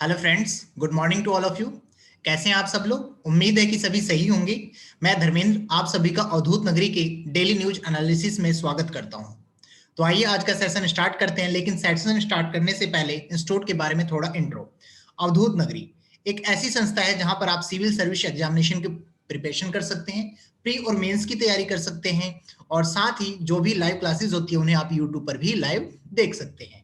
Hello friends, good morning to all of you. कैसे हैं आप सब लोग? उम्मीद है कि सभी सही होंगे। मैं धर्मेंद्र आप सभी का अवधूत नगरी के डेली न्यूज एनालिसिस में स्वागत करता हूं। तो आइए आज का सेशन स्टार्ट करते हैं, लेकिन सेशन स्टार्ट करने से पहले इंस्टीट्यूट के बारे में थोड़ा इंट्रो। अवधूत नगरी एक ऐसी संस्था है जहां पर आप सिविल सर्विस एग्जामिनेशन की प्रिपरेशन कर सकते हैं, प्री और मेंस की तैयारी कर सकते हैं, और साथ ही जो भी लाइव क्लासेस होती है उन्हें आप यूट्यूब पर भी लाइव देख सकते हैं।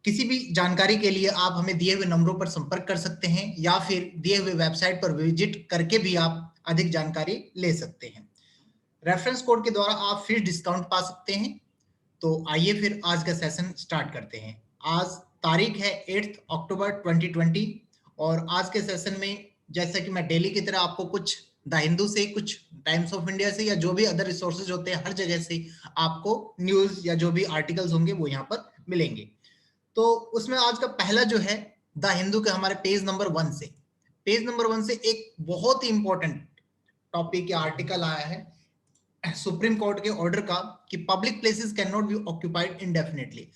किसी भी जानकारी के लिए आप हमें दिए हुए नंबरों पर संपर्क कर सकते हैं या फिर दिए हुए वेबसाइट पर विजिट करके भी आप अधिक जानकारी ले सकते हैं। रेफरेंस कोड के द्वारा आप फिर डिस्काउंट पा सकते हैं। तो आइए फिर आज का सेशन स्टार्ट करते हैं। आज तारीख है 8 अक्टूबर 2020 और आज के सेशन में जैसा कि मैं डेली की तरह आपको कुछ द हिंदू से, कुछ टाइम्स ऑफ इंडिया से या जो भी अदर रिसोर्सेज होते हैं हर जगह से आपको न्यूज या जो भी आर्टिकल्स होंगे वो यहाँ पर मिलेंगे। तो उसमें आज का पहला जो है द हिंदू के हमारे पेज नंबर 1 से एक बहुत ही इंपॉर्टेंट टॉपिक या आर्टिकल आया है सुप्रीम कोर्ट के ऑर्डर का कि public places can not be occupied indefinitely.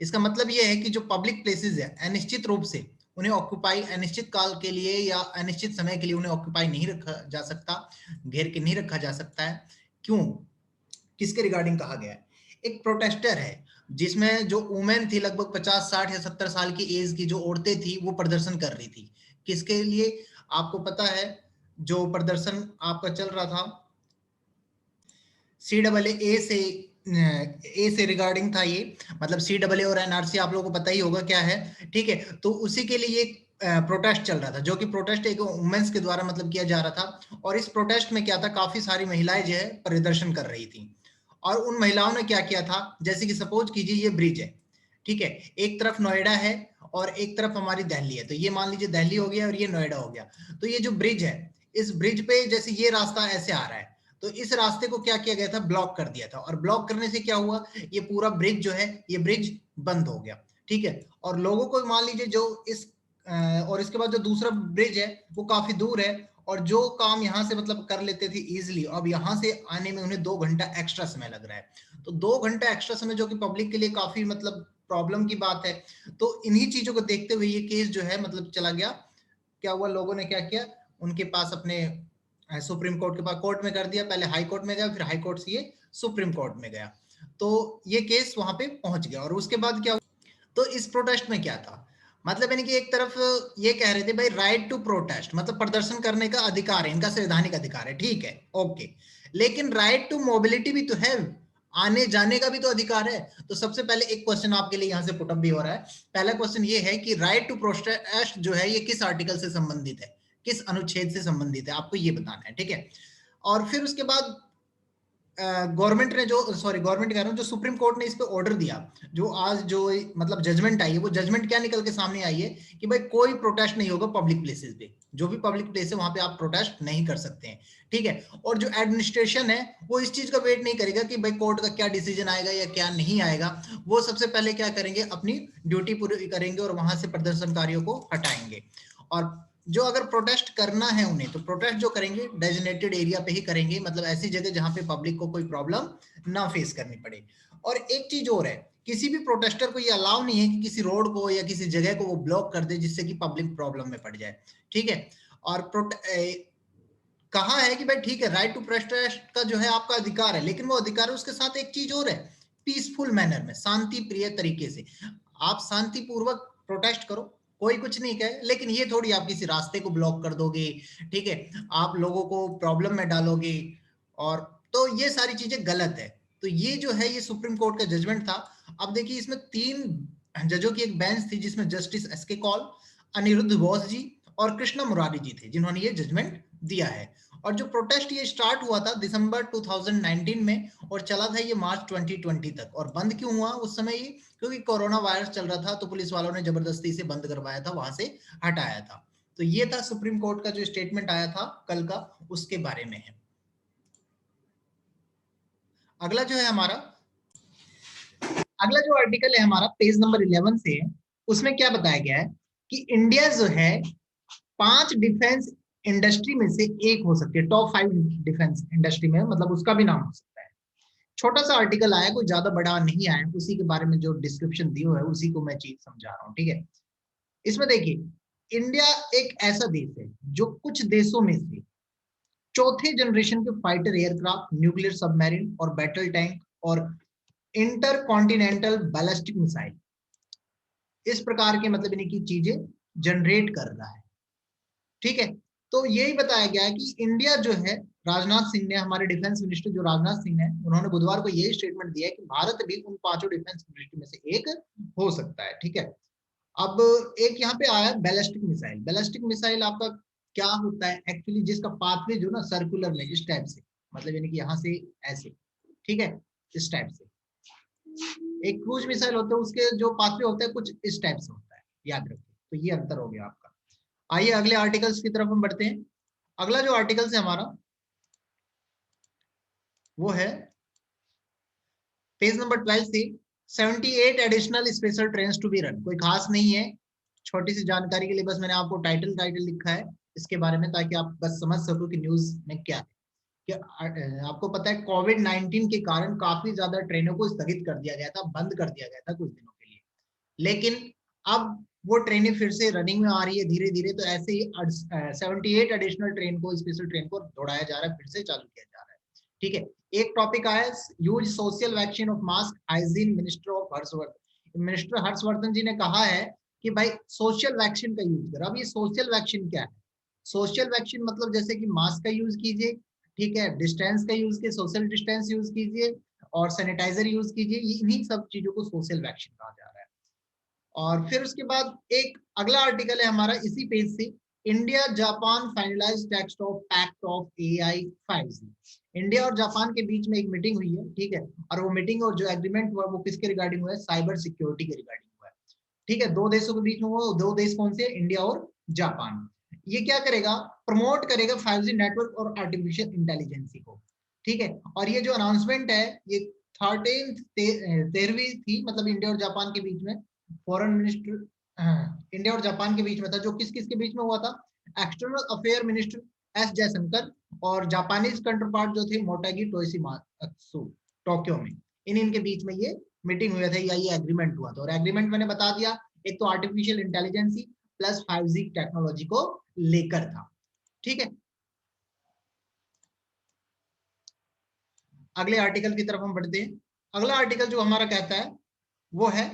इसका मतलब यह है कि जो पब्लिक प्लेसेस है अनिश्चित रूप से उन्हें ऑक्यूपाई, अनिश्चित काल के लिए या अनिश्चित समय के लिए उन्हें ऑक्यूपाई नहीं रखा जा सकता, घेर के नहीं रखा जा सकता है। क्यों? किसके रिगार्डिंग कहा गया है? एक प्रोटेस्टर है जिसमें जो वुमेन थी, लगभग 50, 60 या 70 साल की एज की जो औरतें थी वो प्रदर्शन कर रही थी। किसके लिए? आपको पता है जो प्रदर्शन आपका चल रहा था CAA से रिगार्डिंग था ये। मतलब CAA और NRC आप लोगों को पता ही होगा क्या है, ठीक है। तो उसी के लिए प्रोटेस्ट चल रहा था, जो कि प्रोटेस्ट एक वुमेन्स के द्वारा मतलब किया जा रहा था। और इस प्रोटेस्ट में क्या था, काफी सारी महिलाएं जो है प्रदर्शन कर रही थी। और उन महिलाओं ने क्या किया था, जैसे कि सपोज कीजिए ये ब्रिज है, ठीक है। एक तरफ नोएडा है और एक तरफ हमारी दिल्ली है। तो ये मान लीजिए दिल्ली हो गया और ये नोएडा हो गया। तो ये जो ब्रिज है, इस ब्रिज पे जैसे ये रास्ता ऐसे आ रहा है, तो इस रास्ते को क्या किया गया था, ब्लॉक कर दिया था। और ब्लॉक करने से क्या हुआ, ये पूरा ब्रिज जो है ये ब्रिज बंद हो गया, ठीक है। और लोगों को मान लीजिए जो और इसके बाद जो दूसरा ब्रिज है वो काफी दूर है, और जो काम यहाँ से मतलब कर लेते थे इजिली, अब यहाँ से आने में उन्हें 2 घंटा एक्स्ट्रा समय लग रहा है। तो 2 घंटा एक्स्ट्रा समय जो कि पब्लिक के लिए काफी मतलब प्रॉब्लम की बात है। तो इन्हीं चीजों को देखते हुए ये केस जो है मतलब चला गया। क्या हुआ, लोगों ने क्या किया, उनके पास अपने सुप्रीम कोर्ट के पास कोर्ट में कर दिया। पहले हाई कोर्ट में गया, फिर हाई कोर्ट से ये सुप्रीम कोर्ट में गया। तो ये केस वहां पे पहुंच गया। और उसके बाद क्या, तो इस प्रोटेस्ट में क्या था, मतलब यानी कि एक तरफ ये कह रहे थे भाई राइट टू प्रोटेस्ट, मतलब प्रदर्शन करने का अधिकार है, इनका संवैधानिक अधिकार है, ठीक है, ओके। लेकिन राइट टू मोबिलिटी भी तो है, आने जाने का भी तो अधिकार है। तो सबसे पहले एक क्वेश्चन आपके लिए यहां से पुटअप भी हो रहा है। पहला क्वेश्चन ये है कि राइट टू प्रोटेस्ट जो है ये किस आर्टिकल से संबंधित है, किस अनुच्छेद से संबंधित है, आपको ये बताना है, ठीक है। और फिर उसके बाद गवर्नमेंट ने जो, सॉरी गवर्नमेंट कह रहा हूं, जो सुप्रीम कोर्ट ने इस पे ऑर्डर दिया, जो आज जो मतलब जजमेंट आई है, वो जजमेंट क्या निकल के सामने आई है कि भाई कोई प्रोटेस्ट नहीं होगा पब्लिक प्लेसेस पे। जो भी पब्लिक प्लेस है वहां पे आप प्रोटेस्ट नहीं कर सकते हैं, ठीक है। और जो एडमिनिस्ट्रेशन है वो इस चीज का वेट नहीं करेगा कि भाई कोर्ट का क्या डिसीजन आएगा या क्या नहीं आएगा। वो सबसे पहले क्या करेंगे, अपनी ड्यूटी पूरी करेंगे और वहां से प्रदर्शनकारियों को हटाएंगे। और जो अगर प्रोटेस्ट करना है उन्हें, तो प्रोटेस्ट जो करेंगे डेजिग्नेटेड एरिया पे ही करेंगे, मतलब ऐसी जगह जहां पे पब्लिक को कोई प्रॉब्लम ना फेस करनी पड़े। और एक चीज और है, किसी भी प्रोटेस्टर को ये अलाउ नहीं है कि किसी रोड को या किसी जगह को वो ब्लॉक कर दे जिससे कि पब्लिक प्रॉब्लम में पड़ जाए, ठीक है। और कहा है कि भाई ठीक है, राइट टू प्रोटेस्ट का जो है आपका अधिकार है, लेकिन वो अधिकार है उसके साथ एक चीज और है, पीसफुल मैनर में, शांति प्रिय तरीके से आप शांतिपूर्वक प्रोटेस्ट करो, कोई कुछ नहीं कहे। लेकिन ये थोड़ी आप किसी रास्ते को ब्लॉक कर दोगे, ठीक है, आप लोगों को प्रॉब्लम में डालोगे। और तो ये सारी चीजें गलत है। तो ये जो है ये सुप्रीम कोर्ट का जजमेंट था। अब देखिए इसमें 3 जजों की एक बेंच थी, जिसमें जस्टिस एसके कौल, अनिरुद्ध बोस जी और कृष्णा मुरारी जी थे, जिन्होंने ये जजमेंट दिया है। और जो प्रोटेस्ट ये स्टार्ट हुआ था दिसंबर 2019 में और चला था ये मार्च 2020 तक। और बंद क्यों हुआ उस समय ये, क्योंकि कोरोना वायरस चल रहा था, तो पुलिस वालों ने जबरदस्ती से बंद करवाया था, वहां से हटाया था। तो ये था सुप्रीम कोर्ट का जो स्टेटमेंट आया था कल का, उसके बारे में है। अगला जो है हमारा, अगला जो आर्टिकल है हमारा पेज नंबर 11 से है। उसमें क्या बताया गया है कि इंडिया जो है 5 डिफेंस इंडस्ट्री में से एक हो सकती है, टॉप 5 डिफेंस इंडस्ट्री में, मतलब उसका भी नाम हो सकता है। छोटा सा आर्टिकल आया, कोई ज्यादा बड़ा नहीं आया, उसी के बारे में जो डिस्क्रिप्शन दी हुआ है उसी को मैं चीज समझा रहा हूँ, ठीक है। इसमें देखिए इंडिया एक ऐसा देश है जो कुछ देशों में से चौथे जनरेशन के फाइटर एयरक्राफ्ट, न्यूक्लियर सबमरीन और बैटल टैंक और इंटर कॉन्टिनेंटल बैलिस्टिक मिसाइल, इस प्रकार के मतलब इनकी चीजें जनरेट कर रहा है। ठीक है, तो यही बताया गया है कि इंडिया जो है, राजनाथ सिंह ने, हमारे डिफेंस मिनिस्टर जो राजनाथ सिंह है, उन्होंने बुधवार को यही स्टेटमेंट दिया है कि भारत भी उन 5 डिफेंस मिनिस्टर में से एक हो सकता है। ठीक है, अब एक यहाँ पे आया बैलिस्टिक मिसाइल। बैलिस्टिक मिसाइल आपका क्या होता है एक्चुअली, जिसका पाथवे जो ना सर्कुलर में इस टाइप से, मतलब यानी कि यहाँ से ऐसे, ठीक है, इस टाइप से। एक क्रूज मिसाइल होता है, उसके जो पाथवे होता है कुछ इस टाइप से होता है, याद रखिए। तो ये अंतर हो गया आपका। आइए अगले आर्टिकल्स की तरफ हम बढ़ते हैं। अगला जो आर्टिकल है हमारा वो है पेज नंबर 12 से 78 additional special train to be run. कोई खास नहीं है, छोटी सी जानकारी के लिए बस मैंने आपको टाइटल लिखा है इसके बारे में, ताकि आप बस समझ सको कि न्यूज में क्या है। आपको पता है कोविड-19 के कारण काफी ज्यादा ट्रेनों को स्थगित कर दिया गया था, बंद कर दिया गया था कुछ दिनों के लिए, लेकिन अब वो ट्रेनें फिर से रनिंग में आ रही है धीरे धीरे। तो ऐसे ही 78 एडिशनल ट्रेन को, स्पेशल ट्रेन को दौड़ाया जा रहा है, फिर से चालू किया जा रहा है। ठीक है, एक टॉपिक आया, use social vaccine of mask hygiene, minister of Harshvardhan. Minister Harshvardhan ji ने कहा है कि भाई सोशल वैक्सीन का यूज करो। अब ये सोशल वैक्सीन क्या है? सोशल वैक्सीन मतलब जैसे कि मास्क का यूज कीजिए, ठीक है, डिस्टेंस का यूज कीजिए, सोशल डिस्टेंस यूज कीजिए और सैनिटाइजर यूज कीजिए, इन्हीं सब चीजों को सोशल वैक्सीन कहा जा रहा है। और फिर उसके बाद एक अगला आर्टिकल है हमारा इसी पेज से, India Japan finalise text of pact of AI 5G। India और जापान के बीच में एक मीटिंग हुई है, ठीक है, और वो मीटिंग और जो एग्रीमेंट हुआ वो किसके रिगार्डिंग हुआ है? साइबर सिक्योरिटी के रिगार्डिंग हुआ है। ठीक है, दो देशों के बीच में हुआ। दो देश कौन से? इंडिया और जापान। ये क्या करेगा? प्रमोट करेगा 5G नेटवर्क और आर्टिफिशियल इंटेलिजेंसी को। ठीक है, और ये जो अनाउंसमेंट है ये 13वीं थी, मतलब इंडिया और जापान के बीच में, फॉरेन मिनिस्टर इंडिया और जापान के बीच में था। जो किस किस के बीच में हुआ था? External affair minister S Jaishankar और जापानीज कंट्रोपार्ट जो थे मोटागी टोशिमात्सु, टोक्यो में, इनके बीच में ये मीटिंग हुआ था या ये एग्रीमेंट हुआ था। और एग्रीमेंट मैंने बता दिया, एक तो artificial intelligence plus 5G technology को लेकर था। ठीक है, अगले आर्टिकल की तरफ हम बढ़ते हैं। अगला आर्टिकल जो हमारा कहता है वो है,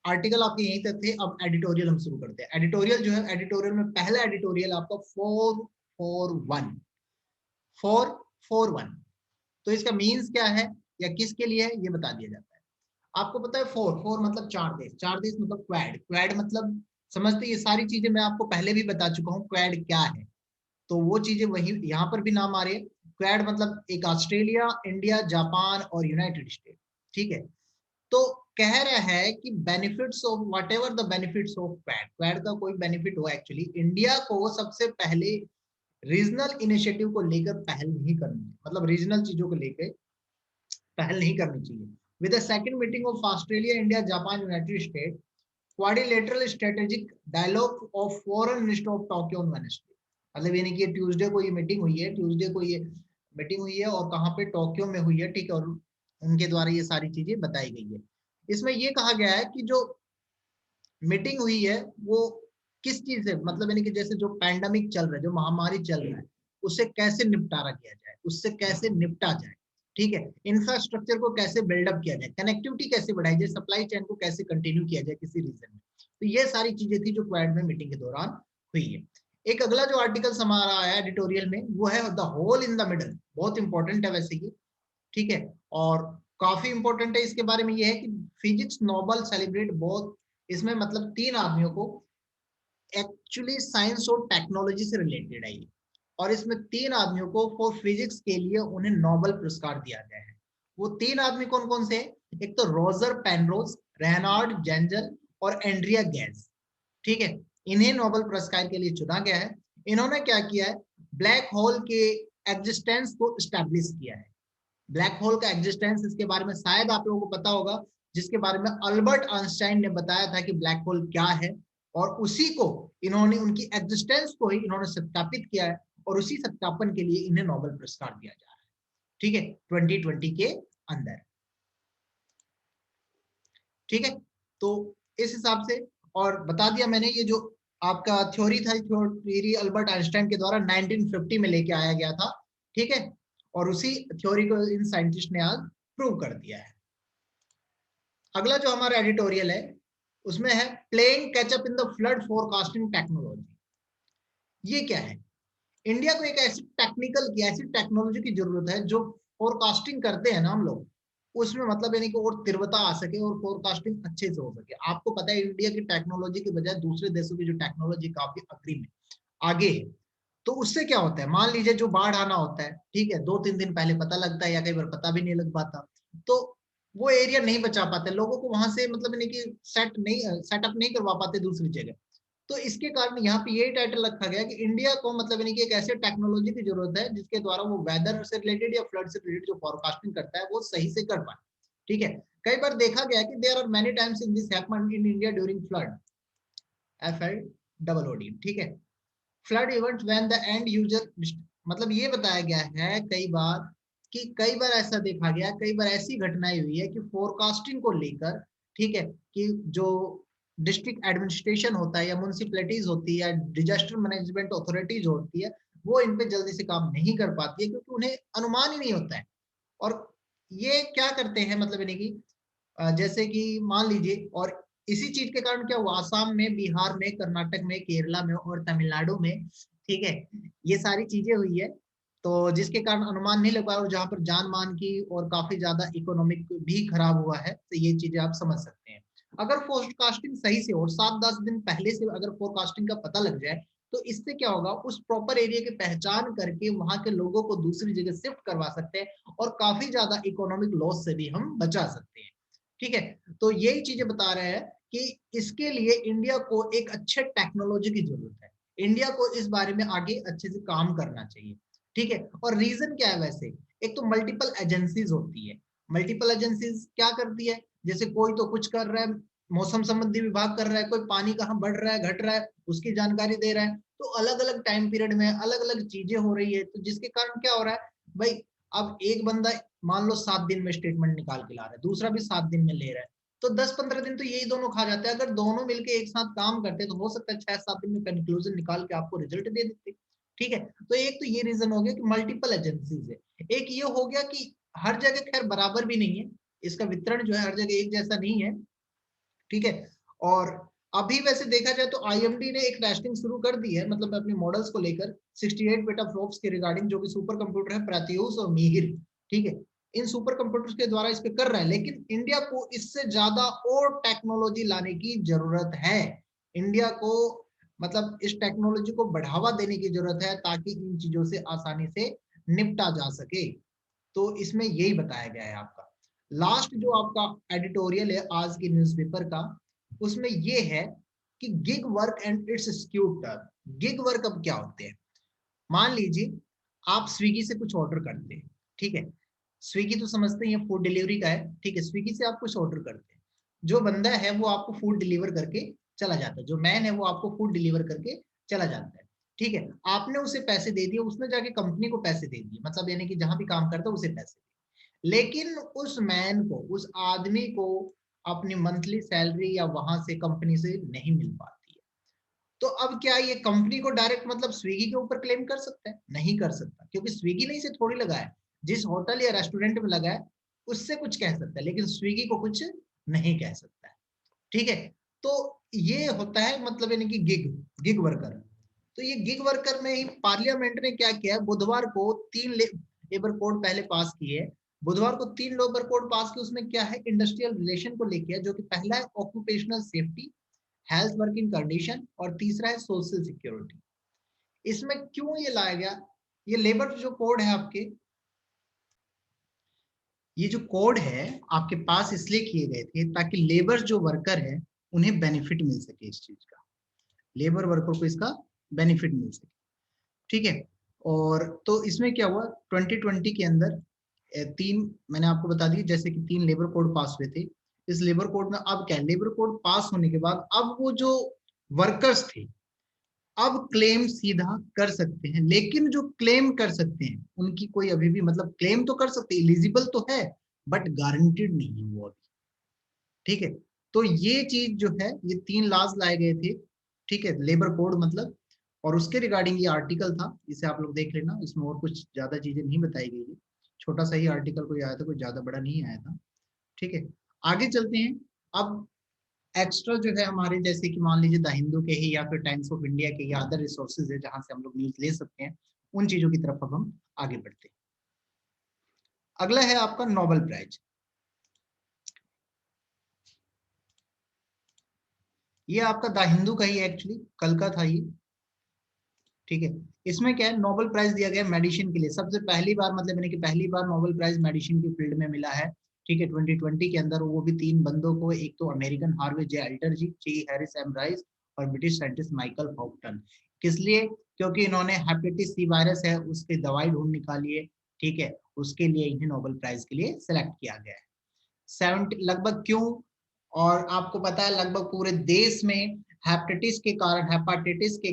आर्टिकल आपके यहीं तक थे, अब एडिटोरियल हम शुरू करते हैं। एडिटोरियल जो है, एडिटोरियल में पहला एडिटोरियल आपका 441 441। तो इसका मीन्स क्या है या किसके लिए है ये बता दिया जाता है। आपको पता है फोर फोर मतलब चार देश, चार देश मतलब क्वाड, क्वाड मतलब समझते, ये सारी चीजें मैं आपको पहले भी बता चुका हूँ क्वाड क्या है। तो वो चीजें वही यहाँ पर भी नाम आ रही है। क्वाड मतलब एक ऑस्ट्रेलिया, इंडिया, जापान और यूनाइटेड स्टेट। ठीक है, तो कह रहा है कि benefits of what ever the benefits of quad, quad का कोई बेनिफिट हो, एक्चुअली इंडिया को सबसे पहले रीजनल इनिशिएटिव को लेकर पहल नहीं करनी है, मतलब रीजनल चीजों को लेकर पहल नहीं करनी चाहिए। With the second meeting of Australia, India, Japan, United State, quadrilateral strategic dialogue of foreign minister of Tokyo on Wednesday. मतलब यानी कि ट्यूसडे को ये मीटिंग हुई है, ट्यूसडे को ये मीटिंग हुई है और कहाँ पे? टोक्यो में हुई है। ठीक है, और उनके द्वारा ये सारी चीजें बताई गई है। इसमें ये कहा गया है कि जो मीटिंग हुई है वो किस चीज से, मतलब यानी कि जैसे जो पैंडेमिक चल रहा है, जो महामारी चल रहा है, उससे कैसे निपटारा किया जाए, उससे कैसे निपटा जाए। ठीक है, इंफ्रास्ट्रक्चर को कैसे बिल्डअप किया जाए, कनेक्टिविटी कैसे बढ़ाई जाए, सप्लाई चेन को कैसे कंटिन्यू किया जाए किसी रीजन में। तो ये सारी चीजें थी जो क्वाड में मीटिंग के दौरान हुई है। एक अगला जो आर्टिकल हमारा आया एडिटोरियल में वो है the hole in the middle. बहुत इंपॉर्टेंट है वैसे ये, ठीक है, और काफी इंपॉर्टेंट है। इसके बारे में ये है कि फिजिक्स नोबल सेलिब्रेट बोथ, इसमें मतलब 3 आदमियों को, एक्चुअली साइंस और टेक्नोलॉजी से रिलेटेड है ये, और इसमें 3 आदमियों को फॉर फिजिक्स के लिए उन्हें नोबल पुरस्कार दिया गया है। वो 3 आदमी कौन कौन से? एक तो रोजर पेनरोज, रेनार्ड जेंजल और एंड्रिया गैस। ठीक है, इन्हें नोबेल पुरस्कार के लिए चुना गया है। इन्होंने क्या किया है? ब्लैक होल के एग्जिस्टेंस को स्टैब्लिश किया है। ब्लैक होल का एग्जिस्टेंस, इसके बारे में शायद आप लोगों को पता होगा, जिसके बारे में अल्बर्ट आइंस्टाइन ने बताया था कि ब्लैक होल क्या है, और उसी को इन्होंने, उनकी एग्जिस्टेंस को ही इन्होंने सत्यापित किया है, और उसी सत्यापन के लिए इन्हें नोबेल पुरस्कार दिया जा रहा है। ठीक है, 2020 के अंदर। ठीक है, तो इस हिसाब से, और बता दिया मैंने ये जो आपका थ्योरी था, थ्योरी अल्बर्ट आइंस्टाइन के द्वारा 1950 में लेके आया गया था, ठीक है, और उसी थ्योरी को इन साइंटिस्ट ने आज प्रूव कर दिया है। अगला जो हमारा एडिटोरियल है उसमें है playing catch up in the flood forecasting technology. ये क्या है? इंडिया को एक ऐसी टेक्निकल की, ऐसी टेक्नोलॉजी की जरूरत है जो फोरकास्टिंग करते हैं ना हम लोग, उसमें मतलब यानी कि और तीव्रता आ सके और फोरकास्टिंग अच्छे से हो सके। आपको पता है इंडिया की टेक्नोलॉजी की बजाय दूसरे देशों की जो टेक्नोलॉजी काफी अग्रिम है, आगे है। तो उससे क्या होता है, मान लीजिए जो बाढ़ आना होता है, ठीक है, 2-3 दिन पहले पता लगता है या कई बार पता भी नहीं लग पाता, तो वो एरिया नहीं बचा पाते, लोगों को वहां से मतलब यानी कि सेटअप नहीं करवा पाते दूसरी जगह। तो इसके कारण यहाँ पे यही टाइटल रखा गया कि इंडिया को मतलब यानी कि एक ऐसे टेक्नोलॉजी की जरूरत है जिसके द्वारा वो वेदर से रिलेटेड या फ्लड से रिलेटेड जो फोरकास्टिंग करता है वो सही से कर पाए, ठीक है। कई बार देखा गया कि there are many times in this happened in India during flood, FLOOD, ठीक है, flood event when the end user, मतलब ये बताया गया है कई बार कि कई बार ऐसा देखा गया, कई बार ऐसी घटनाएं हुई है कि फोरकास्टिंग को लेकर, ठीक है, कि जो डिस्ट्रिक्ट एडमिनिस्ट्रेशन होता है या म्युनिसिपैलिटीज होती है या डिजास्टर मैनेजमेंट अथॉरिटीज होती है, वो इन पे जल्दी से काम नहीं कर पाती है क्योंकि उन्हें अनुमान ही नहीं होता है। और ये क्या करते हैं मतलब यानी कि जैसे कि मान लीजिए, और इसी चीज के कारण क्या हुआ, आसाम में, बिहार में, कर्नाटक में, केरला में और तमिलनाडु में, ठीक है, ये सारी चीजें हुई है। तो जिसके कारण अनुमान नहीं लग पाया और जहां पर जान मान की और काफी ज्यादा इकोनॉमिक भी खराब हुआ है, तो ये चीजें आप समझ सकते हैं। अगर फोरकास्टिंग सही से और 7-10 दिन पहले से अगर फोरकास्टिंग का पता लग जाए, तो इससे क्या होगा, उस प्रॉपर एरिया की पहचान करके वहां के लोगों को दूसरी जगह शिफ्ट करवा सकते हैं और काफी ज्यादा इकोनॉमिक लॉस से भी हम बचा सकते हैं, ठीक है। तो यही चीजें बता रहे हैं कि इसके लिए इंडिया को एक अच्छे टेक्नोलॉजी की जरूरत है, इंडिया को इस बारे में आगे अच्छे से काम करना चाहिए, ठीक है। और रीजन क्या है वैसे, एक तो मल्टीपल एजेंसीज होती है, मल्टीपल एजेंसीज क्या करती है, जैसे कोई तो कुछ कर रहा है, मौसम संबंधी विभाग कर रहा है, कोई पानी कहाँ बढ़ रहा है घट रहा है उसकी जानकारी दे रहा है, तो अलग अलग टाइम पीरियड में अलग अलग चीजें हो रही है, तो जिसके कारण क्या हो रहा है भाई, अब एक बंदा मान लो 7 दिन में स्टेटमेंट निकाल के ला रहा है, दूसरा भी 7 दिन में ले रहा है, तो 10-15 दिन तो यही दोनों खा जाते हैं। अगर दोनों मिलके एक साथ काम करते तो हो सकता है 6-7 दिन में कंक्लूजन निकाल के आपको रिजल्ट दे देते, ठीक है। तो एक तो ये रीजन हो गया कि मल्टीपल एजेंसीज है। एक ये हो गया कि हर जगह खैर बराबर भी नहीं है, इसका वितरण जो है हर जगह एक जैसा नहीं है, ठीक है। और अभी वैसे देखा जाए तो IMD ने एक टेस्टिंग शुरू कर दी है, मतलब अपने मॉडल्स को लेकर 68 पेटाफ्लॉप्स के रिगार्डिंग, जो कि सुपर कंप्यूटर है प्रत्यूष और मिहिर, ठीक है, इन सुपर कंप्यूटर्स के द्वारा इस पे कर रहा है। लेकिन इंडिया को इससे ज्यादा और टेक्नोलॉजी लाने की जरूरत है, इंडिया को मतलब इस टेक्नोलॉजी को बढ़ावा देने की जरूरत है ताकि इन चीजों से आसानी से निपटा जा सके। तो इसमें यही बताया गया है आपका। लास्ट जो आपका एडिटोरियल है आज की न्यूज़पेपर का, उसमें ये है कि gig work and it's skewed term. Gig work अब क्या होते हैं, मान लीजिए आप स्विगी से कुछ ऑर्डर करते हैं, ठीक है, स्विगी तो समझते हैं फूड डिलीवरी का है, ठीक है, स्विगी से आप कुछ ऑर्डर करते हैं, जो बंदा है वो आपको फूड डिलीवर करके चला जाता है, जो मैन है वो आपको फूड डिलीवर करके चला जाता है, ठीक है। आपने उसे पैसे दे दिए, उसने जाके कंपनी को पैसे दे दिए, मतलब यानी कि जहां भी काम करता है उसे पैसे, लेकिन उस मैन को, उस आदमी को अपनी मंथली सैलरी या वहां से कंपनी से नहीं मिल पाती है, तो अब क्या ये कंपनी को डायरेक्ट मतलब स्विगी के ऊपर क्लेम कर सकता है? नहीं कर सकता, क्योंकि स्विगी ने इसे थोड़ी लगाया, जिस होटल या रेस्टोरेंट में लगा है उससे कुछ कह सकता है, लेकिन स्विगी को कुछ नहीं कह सकता है, ठीक है। तो ये होता है मतलब यानी कि गिग गिग वर्कर। तो ये गिग वर्कर में ही पार्लियामेंट ने क्या किया, बुधवार को 3 लेबर कोड पहले पास किए, बुधवार को 3 लेबर कोड पास किए, उसमें क्या है, इंडस्ट्रियल रिलेशन को लेके, जो कि पहला है occupational safety, health working condition, और तीसरा है सोशल सिक्योरिटी। इसमें क्यों ये लाया गया, ये लेबर जो कोड है आपके, ये जो कोड है आपके पास इसलिए किए गए थे ताकि लेबर जो वर्कर है उन्हें बेनिफिट मिल सके, इस चीज का, लेबर वर्कर को इसका बेनिफिट मिल सके, ठीक है। और तो इसमें क्या हुआ, 2020 के अंदर 3, मैंने आपको बता दी जैसे कि 3 लेबर कोड पास हुए थे। इस लेबर कोड में अब क्या, लेबर कोड पास होने के बाद अब वो जो वर्कर्स थे अब क्लेम सीधा कर सकते हैं, लेकिन जो क्लेम कर सकते हैं उनकी कोई अभी भी मतलब क्लेम तो कर सकते हैं, एलिजिबल तो है, बट गारंटीड नहीं है वो अभी, ठीक है। तो ये चीज जो है, ये 3 लॉज लाए गए थे, ठीक है, लेबर कोड मतलब, और उसके रिगार्डिंग ये आर्टिकल था, इसे आप लोग देख लेना, इसमें और कुछ ज्यादा चीजें नहीं बताई गई है, छोटा सा ही आर्टिकल कोई आया था, कोई ज्यादा बड़ा नहीं आया था, ठीक है। आगे चलते हैं। अब एक्स्ट्रा जो है हमारे, जैसे कि मान लीजिए द हिंदू के ही या फिर टाइम्स ऑफ इंडिया के या अदर रिसोर्सेज है जहां से हम लोग न्यूज ले सकते हैं, उन चीजों की तरफ अब हम आगे बढ़ते हैं। अगला है आपका नोबेल प्राइज। ये आपका द हिंदू का ही एक्चुअली कल का था ये, ठीक है। इसमें क्या है, नोबेल प्राइज दिया गया मेडिसिन के लिए, सबसे पहली बार, मतलब यानी कि पहली बार नोबेल प्राइज मेडिसिन की फील्ड में मिला है, ठीक है, 2020 के अंदर, वो भी 3 बंदों को, एक तो अमेरिकन हार्वे जे अल्टर जी, ची हैरिस एम राइस, और ब्रिटिश साइंटिस्ट माइकल हॉपटन। किस लिए? क्योंकि इन्होंने हेपेटाइटिस सी वायरस है उसकी दवाई ढूंढ निकाली है, ठीक है, उसके लिए इन्हें नोबेल प्राइज के लिए सिलेक्ट किया गया है। 70 लगभग, क्यों? और आपको पता है लगभग पूरे देश में हेपेटाइटिस के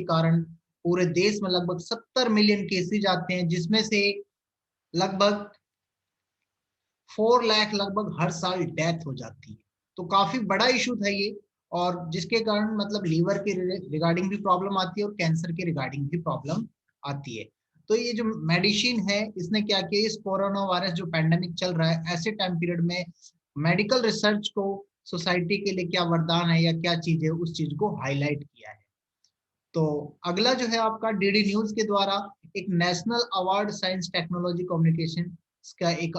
कारण पूरे देश में लगभग 70 मिलियन केसेज आते हैं, जिसमें से लगभग 4 लाख लगभग हर साल डेथ हो जाती है। तो काफी बड़ा इशू था ये, और जिसके कारण मतलब लीवर के रिगार्डिंग भी प्रॉब्लम आती है और कैंसर के रिगार्डिंग भी प्रॉब्लम आती है। तो ये जो मेडिसिन है, इसने क्या किया, इस कोरोना वायरस जो पैंडेमिक चल रहा है, ऐसे टाइम पीरियड में मेडिकल रिसर्च को सोसाइटी के लिए क्या वरदान है या क्या चीज है, उस चीज को हाईलाइट किया है। तो अगला जो है आपका डीडी न्यूज के द्वारा एक national award science technology communication का एक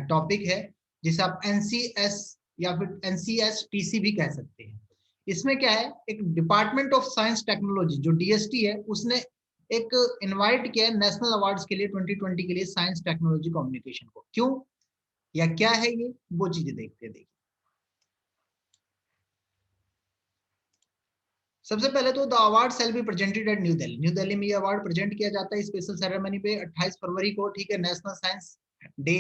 टॉपिक है, जिसे आप एनसीएस या फिर एनसीएसटीसी भी कह सकते हैं। इसमें क्या है, एक डिपार्टमेंट ऑफ साइंस टेक्नोलॉजी जो डीएसटी है, उसने एक इनवाइट किया है नेशनल अवार्ड्स के लिए 2020 के लिए साइंस टेक्नोलॉजी कम्युनिकेशन को। क्यों या क्या है ये, वो चीजें देखते हैं। सबसे पहले तो the award shall be presented at New Delhi. New Delhi में ये अवार्ड प्रेजेंट किया जाता है स्पेशल सेरेमनी पे 28 फरवरी को, ठीक है, नेशनल साइंस डे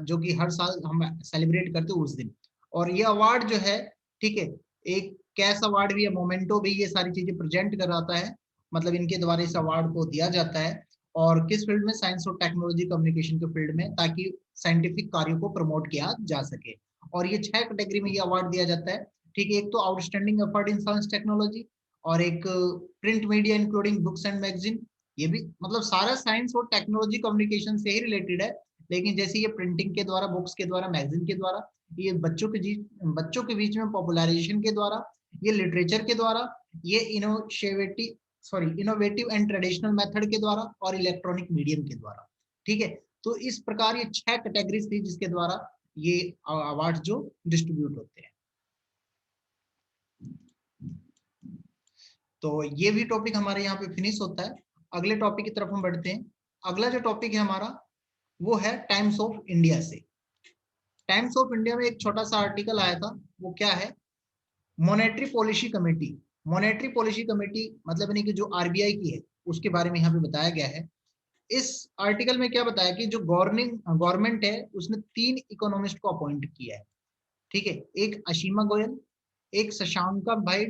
जो कि हर साल हम सेलिब्रेट करते हैं उस दिन। और ये अवार्ड जो है, ठीक है, एक कैश अवार्ड भी है, मोमेंटो भी, ये सारी चीजें प्रेजेंट कराता है, मतलब इनके द्वारा इस अवार्ड को दिया जाता है। और किस फील्ड में, साइंस और टेक्नोलॉजी कम्युनिकेशन के फील्ड में, ताकि साइंटिफिक कार्यों को प्रमोट किया जा सके। और ये 6 कैटेगरी में ये अवार्ड दिया जाता है, ठीक है। एक तो outstanding effort in science technology, और एक print media including books and magazine, ये भी मतलब सारा साइंस और टेक्नोलॉजी कम्युनिकेशन से ही रिलेटेड है, लेकिन जैसे ये प्रिंटिंग के द्वारा, बुक्स के द्वारा, मैगजीन के द्वारा, ये बच्चों के बीच में पॉपुलराइजेशन के द्वारा, ये लिटरेचर के द्वारा, ये इनोवेटिव एंड ट्रेडिशनल मेथड के द्वारा, और इलेक्ट्रॉनिक मीडियम के द्वारा, ठीक है। तो इस प्रकार ये 6 कैटेगरीज थी जिसके द्वारा ये अवार्ड जो डिस्ट्रीब्यूट होते हैं। तो ये भी टॉपिक हमारे यहाँ पे फिनिश होता है। अगले टॉपिक की तरफ हम बढ़ते हैं। अगला जो टॉपिक है हमारा, वो है टाइम्स ऑफ इंडिया से। टाइम्स ऑफ इंडिया में एक छोटा सा आर्टिकल आया था, वो क्या है, monetary policy committee. Monetary policy committee मतलब यानी कि जो आरबीआई की है, उसके बारे में यहाँ पे बताया गया है। इस आर्टिकल में क्या बताया कि जो गवर्नमेंट है, उसने 3 इकोनॉमिस्ट को अपॉइंट किया है, ठीक है, एक अशीमा गोयल, एक शशांका भाई,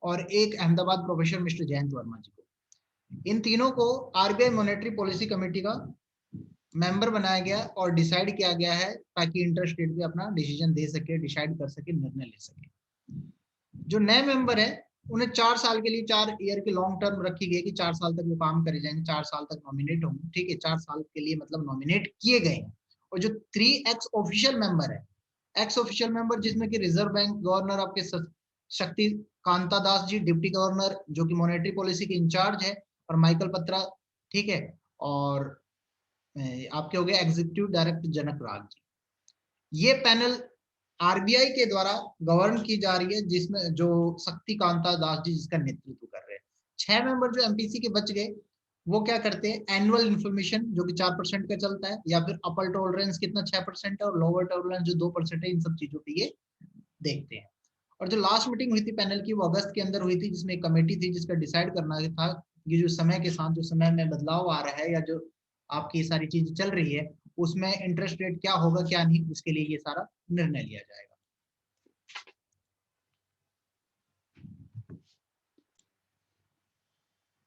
और एक अहमदाबाद प्रोफेसर मिस्टर जयंत वर्मा जी को। इन तीनों को आरबीआई मॉनेटरी पॉलिसी कमेटी का मेंबर बनाया गया और डिसाइड किया गया है, ताकि इंटरेस्ट रेट पे अपना डिसीजन दे सके, डिसाइड कर सके, निर्णय ले सके। जो नए मेंबर है, उन्हें 4 साल के लिए, 4 ईयर की लॉन्ग टर्म रखी गई कि 4 साल तक वो काम करे जाएंगे, 4 साल तक नॉमिनेट होंगे, ठीक है, 4 साल के लिए मतलब नॉमिनेट किए गए हैं। और जो 3 एक्स ऑफिशियल मेंबर है, एक्स ऑफिशियल मेंबर, जिसमें कि रिजर्व बैंक गवर्नर आपके शक्ति कांता दास जी, डिप्टी गवर्नर जो कि मॉनेटरी पॉलिसी के इंचार्ज है, और माइकल पत्रा, ठीक है, और आपके हो गए एग्जीक्यूटिव डायरेक्टर जनक राज जी। ये पैनल आरबीआई के द्वारा गवर्न की जा रही है, जिसमें जो शक्ति कांता दास जी जिसका नेतृत्व कर रहे हैं। 6 मेंबर जो एमपीसी के बच गए, वो क्या करते हैं, एनुअल इन्फॉर्मेशन जो कि 4% का चलता है, या फिर अपर टॉलरेंस कितना 6% है, और लोअर टॉलरेंस जो 2% है, इन सब चीजों पे ये देखते हैं। और जो लास्ट मीटिंग हुई थी पैनल की, वो अगस्त के अंदर हुई थी, जिसमें एक कमेटी थी जिसका डिसाइड करना था कि जो समय के साथ, जो समय में बदलाव आ रहा है, या जो आपकी सारी चीजें चल रही है, उसमें इंटरेस्ट रेट क्या होगा क्या नहीं, उसके लिए ये सारा निर्णय लिया जाएगा।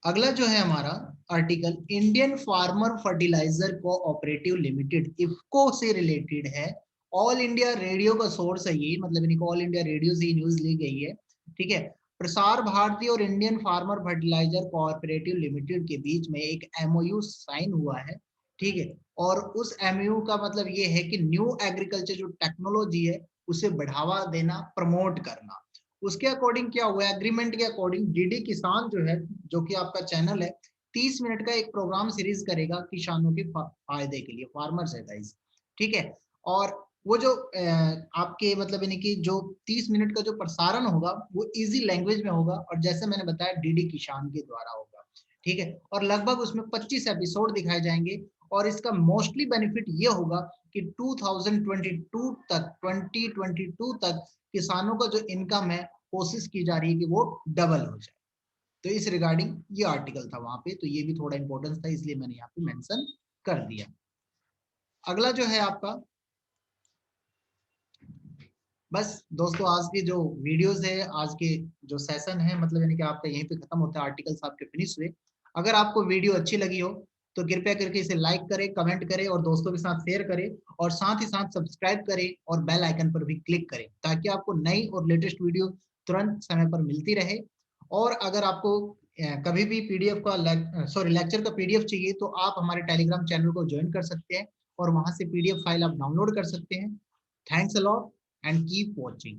अगला जो है हमारा article, Indian farmer fertiliser cooperative limited, IFFCO से रिलेटेड है, ऑल इंडिया रेडियो का सोर्स है ये, मतलब इनकी ऑल इंडिया रेडियो से न्यूज ली गई है, ठीक है। प्रसार भारती और Indian farmer fertiliser cooperative limited के बीच में एक एमओयू साइन हुआ है, ठीक है। और उस एमओयू का मतलब ये है कि न्यू एग्रीकल्चर जो टेक्नोलॉजी है उसे बढ़ावा देना, प्रमोट करना। उसके अकॉर्डिंग क्या हुआ, एग्रीमेंट के अकॉर्डिंग डीडी किसान जो है, जो कि आपका चैनल है, 30 मिनट का एक प्रोग्राम सीरीज करेगा किसानों के फायदे के लिए, फार्मर्स है गाइस, ठीक है। और वो जो आपके मतलब इनकी जो 30 मिनट का जो प्रसारण होगा वो इजी लैंग्वेज में होगा, और जैसे मैंने बताया डीडी किसान के द्वारा होगा, ठीक है। और लगभग उसमें 25 एपिसोड दिखाए जाएंगे, और इसका मोस्टली बेनिफिट ये होगा कि 2022 तक किसानों का जो इनकम है कोशिश की जा रही है कि वो डबल हो जाए। तो इस रिगार्डिंग ये आर्टिकल था वहां पे, तो ये भी थोड़ा इंपॉर्टेंस था, इसलिए मैंने यहाँ पे मेंशन कर दिया। अगला जो है आपका, बस दोस्तों आज की जो वीडियोस है, आज के जो सेशन है, मतलब यानी कि आपका यहीं पे खत्म होता है, आर्टिकल्स आपके फिनिश हुए। अगर आपको वीडियो अच्छी लगी हो तो कृपया करके इसे लाइक करें, कमेंट करें और दोस्तों के साथ शेयर करें, और साथ ही साथ सब्सक्राइब करें और बेल आइकन पर भी क्लिक करें, ताकि आपको नई और लेटेस्ट वीडियो तुरंत समय पर मिलती रहे। और अगर आपको कभी भी पीडीएफ का लेक्चर का पीडीएफ चाहिए तो आप हमारे टेलीग्राम चैनल को ज्वाइन कर सकते हैं, और वहां से पीडीएफ फाइल आप डाउनलोड कर सकते हैं। Thanks a lot and keep watching.